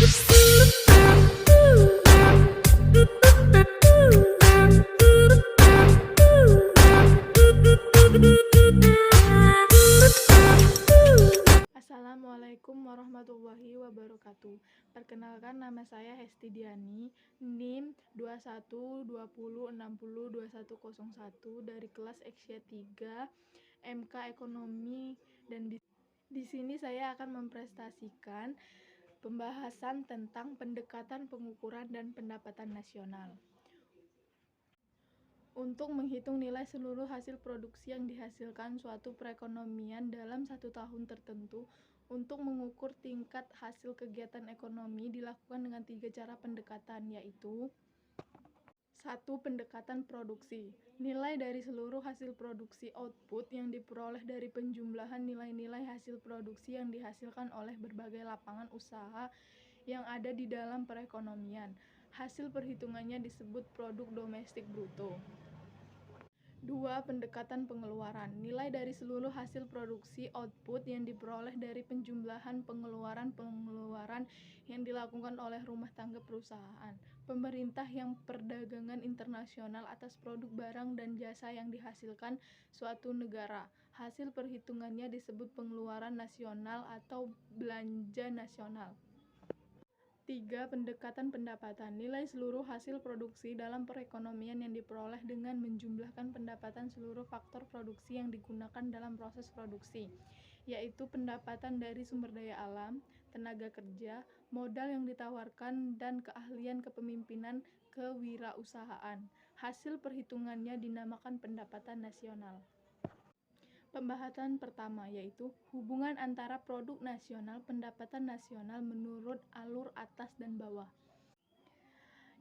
Assalamualaikum warahmatullahi wabarakatuh. Perkenalkan, nama saya Hesti Diani, NIM 2120602101 dari kelas Eksya 3 MK Ekonomi, dan di sini saya akan mempresentasikan pembahasan tentang pendekatan pengukuran dan pendapatan nasional. Untuk menghitung nilai seluruh hasil produksi yang dihasilkan suatu perekonomian dalam satu tahun tertentu, untuk mengukur tingkat hasil kegiatan ekonomi dilakukan dengan 3 cara pendekatan, yaitu 1. Pendekatan produksi. Nilai dari seluruh hasil produksi output yang diperoleh dari penjumlahan nilai-nilai hasil produksi yang dihasilkan oleh berbagai lapangan usaha yang ada di dalam perekonomian. Hasil perhitungannya disebut produk domestik bruto. 2. Pendekatan pengeluaran. Nilai dari seluruh hasil produksi output yang diperoleh dari penjumlahan pengeluaran yang dilakukan oleh rumah tangga perusahaan, pemerintah yang perdagangan internasional atas produk barang dan jasa yang dihasilkan suatu negara. Hasil perhitungannya disebut pengeluaran nasional atau belanja nasional. 3. Pendekatan pendapatan. Nilai seluruh hasil produksi dalam perekonomian yang diperoleh dengan menjumlahkan pendapatan seluruh faktor produksi yang digunakan dalam proses produksi, yaitu pendapatan dari sumber daya alam, tenaga kerja, modal yang ditawarkan, dan keahlian kepemimpinan kewirausahaan. Hasil perhitungannya dinamakan pendapatan nasional. Pembahasan pertama, yaitu hubungan antara produk nasional pendapatan nasional menurut alur atas dan bawah.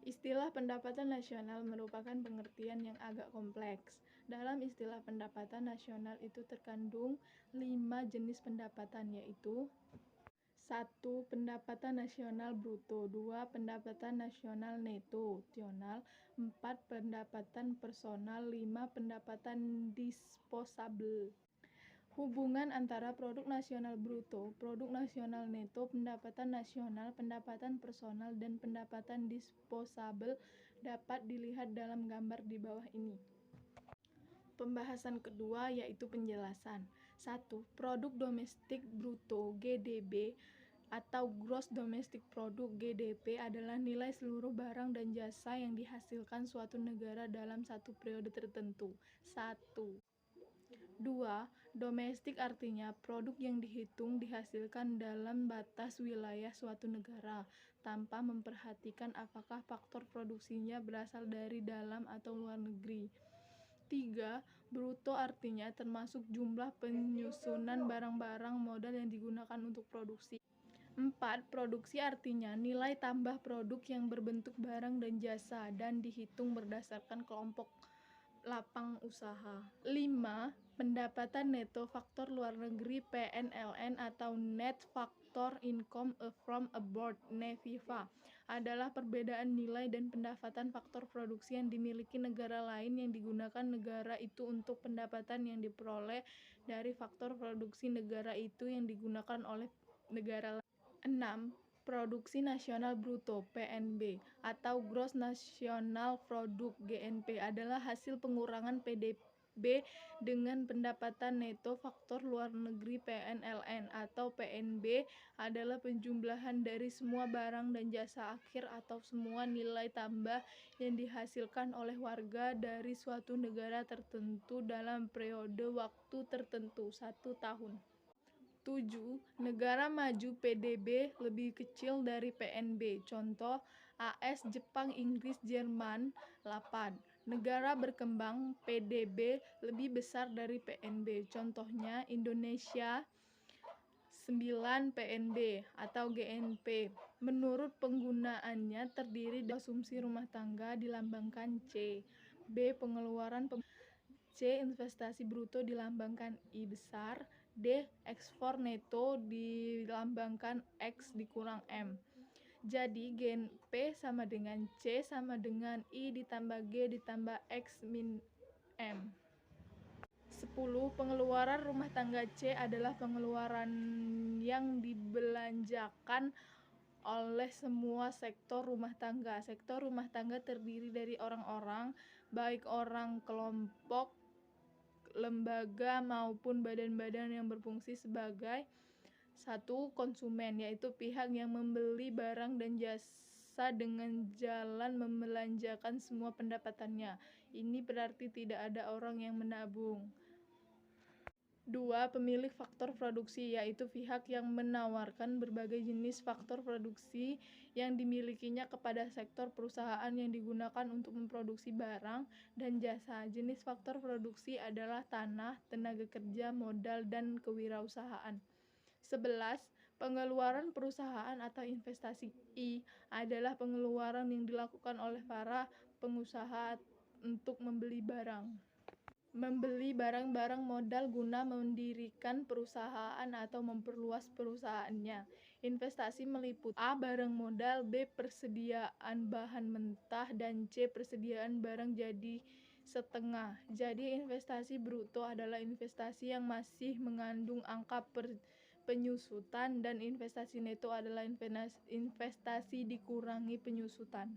Istilah pendapatan nasional merupakan pengertian yang agak kompleks. Dalam istilah pendapatan nasional itu terkandung 5 jenis pendapatan, yaitu 1. Pendapatan nasional bruto. 2. Pendapatan nasional neto (tional). 4. Pendapatan personal. 5. Pendapatan disposabel. Hubungan antara produk nasional bruto, produk nasional neto, pendapatan nasional, pendapatan personal, dan pendapatan disposabel dapat dilihat dalam gambar di bawah ini. Pembahasan kedua, yaitu penjelasan. 1. Produk domestik bruto (GDB) atau Gross Domestic Product (GDP) adalah nilai seluruh barang dan jasa yang dihasilkan suatu negara dalam satu periode tertentu. 1. 2. Domestik artinya produk yang dihasilkan dalam batas wilayah suatu negara, tanpa memperhatikan apakah faktor produksinya berasal dari dalam atau luar negeri. 3. Bruto artinya termasuk jumlah penyusunan barang-barang modal yang digunakan untuk produksi. 4. Produksi artinya nilai tambah produk yang berbentuk barang dan jasa dan dihitung berdasarkan kelompok lapang usaha. 5. Pendapatan neto faktor luar negeri (PNLN) atau Net Factor Income from Abroad (NEFIFA) adalah perbedaan nilai dan pendapatan faktor produksi yang dimiliki negara lain yang digunakan negara itu untuk pendapatan yang diperoleh dari faktor produksi negara itu yang digunakan oleh negara lain. 6. Produksi nasional bruto (PNB) atau Gross National Product (GNP) adalah hasil pengurangan PDB dengan pendapatan neto faktor luar negeri (PNLN) atau PNB adalah penjumlahan dari semua barang dan jasa akhir atau semua nilai tambah yang dihasilkan oleh warga dari suatu negara tertentu dalam periode waktu tertentu 1 tahun. 7. Negara maju PDB lebih kecil dari PNB. Contoh: AS, Jepang, Inggris, Jerman. 8. Negara berkembang PDB lebih besar dari PNB. Contohnya Indonesia 9 PNB atau GNP. Menurut penggunaannya terdiri dari konsumsi rumah tangga dilambangkan C. B. Pengeluaran C. Investasi bruto dilambangkan I besar. D. Ekspor neto dilambangkan X dikurang M. Jadi GNP sama dengan C sama dengan I ditambah G ditambah X min M. 10. Pengeluaran rumah tangga C adalah pengeluaran yang dibelanjakan oleh semua sektor rumah tangga. Sektor rumah tangga terdiri dari orang-orang, baik orang kelompok, lembaga maupun badan-badan yang berfungsi sebagai satu konsumen, yaitu pihak yang membeli barang dan jasa dengan jalan membelanjakan semua pendapatannya. Ini berarti tidak ada orang yang menabung. 2. Pemilik faktor produksi, yaitu pihak yang menawarkan berbagai jenis faktor produksi yang dimilikinya kepada sektor perusahaan yang digunakan untuk memproduksi barang dan jasa. Jenis faktor produksi adalah tanah, tenaga kerja, modal, dan kewirausahaan. 11. Pengeluaran perusahaan atau investasi. I adalah pengeluaran yang dilakukan oleh para pengusaha untuk membeli barang-barang modal guna mendirikan perusahaan atau memperluas perusahaannya. Investasi meliputi A. Barang modal, B. Persediaan bahan mentah, dan C. Persediaan barang jadi setengah. Jadi investasi bruto adalah investasi yang masih mengandung angka penyusutan, dan investasi neto adalah investasi dikurangi penyusutan.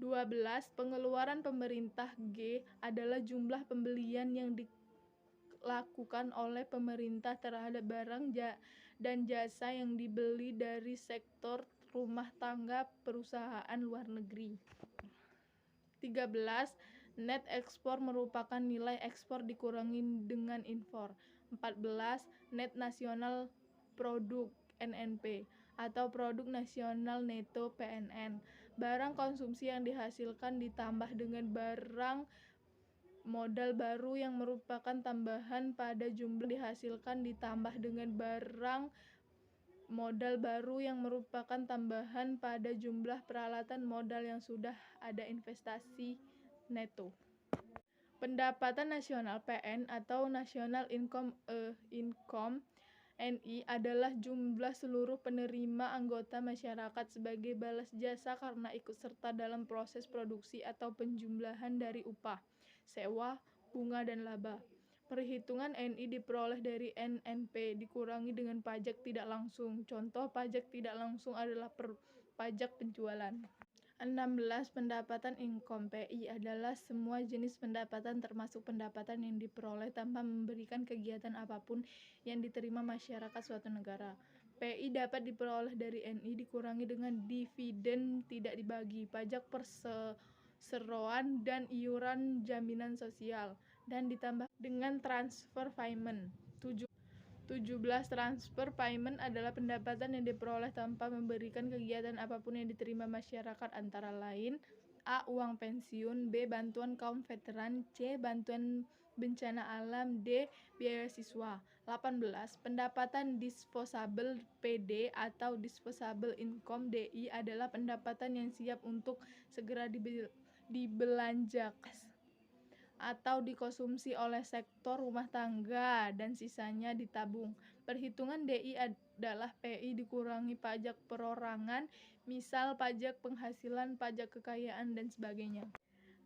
12. Pengeluaran pemerintah. G adalah jumlah pembelian yang dilakukan oleh pemerintah terhadap barang dan jasa yang dibeli dari sektor rumah tangga perusahaan luar negeri. 13. Net ekspor merupakan nilai ekspor dikurangi dengan impor. 14. Net nasional produk (NNP) atau produk nasional neto (PNN). Barang konsumsi yang dihasilkan ditambah dengan barang modal baru yang merupakan tambahan pada jumlah dihasilkan ditambah dengan barang modal baru yang merupakan tambahan pada jumlah peralatan modal yang sudah ada. Investasi neto. Pendapatan nasional (PN) atau National Income NI adalah jumlah seluruh penerima anggota masyarakat sebagai balas jasa karena ikut serta dalam proses produksi atau penjumlahan dari upah, sewa, bunga, dan laba. Perhitungan NI diperoleh dari NNP dikurangi dengan pajak tidak langsung. Contoh pajak tidak langsung adalah pajak penjualan. 16. Pendapatan income. PI adalah semua jenis pendapatan termasuk pendapatan yang diperoleh tanpa memberikan kegiatan apapun yang diterima masyarakat suatu negara. PI dapat diperoleh dari NI dikurangi dengan dividen tidak dibagi, pajak perseroan, dan iuran jaminan sosial, dan ditambah dengan transfer payment. 17. Transfer payment adalah pendapatan yang diperoleh tanpa memberikan kegiatan apapun yang diterima masyarakat, antara lain A. Uang pensiun, B. Bantuan kaum veteran, C. Bantuan bencana alam, D. Biaya siswa. 18. Pendapatan disposable PD atau disposable income DI adalah pendapatan yang siap untuk segera dibelanjakan atau dikonsumsi oleh sektor rumah tangga dan sisanya ditabung. Perhitungan DI adalah PI dikurangi pajak perorangan, misal pajak penghasilan, pajak kekayaan, dan sebagainya,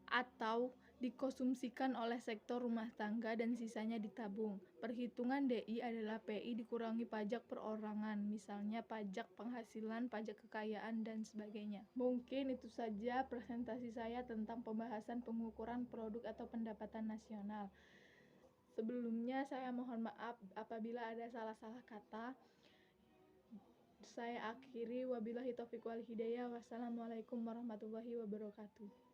atau dikonsumsikan oleh sektor rumah tangga dan sisanya ditabung. Perhitungan DI adalah PI dikurangi pajak perorangan, misalnya pajak penghasilan, pajak kekayaan, dan sebagainya. Mungkin itu saja presentasi saya tentang pembahasan pengukuran produk atau pendapatan nasional. Sebelumnya saya mohon maaf apabila ada salah-salah kata. Saya akhiri, wabillahi taufiq wal hidayah. Wassalamualaikum warahmatullahi wabarakatuh.